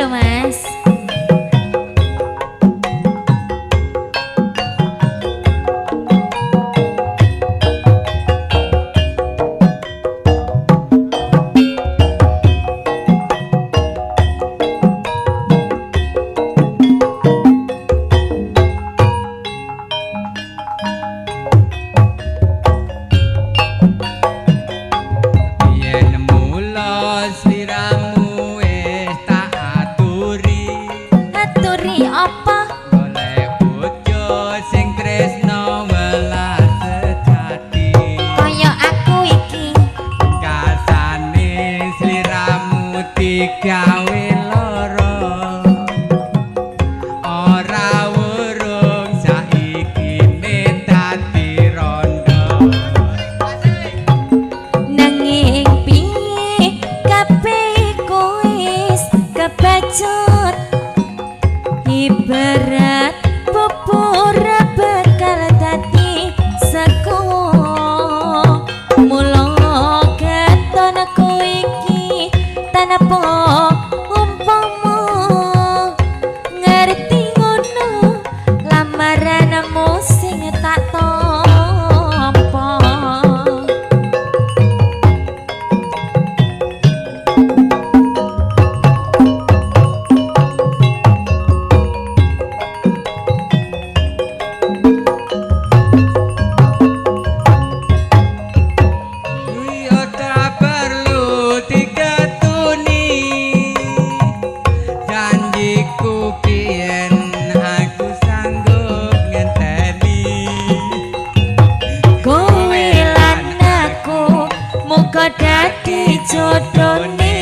lho Mas. Gawe loro ora urung saiki dadi rondo nanging piye kabeh kuis kebacut ibarat bubur bakal dadi sego mula keton aku iki tanpa umpama ngerti ngono lamaranmu sing tak tampa. Dadi jodone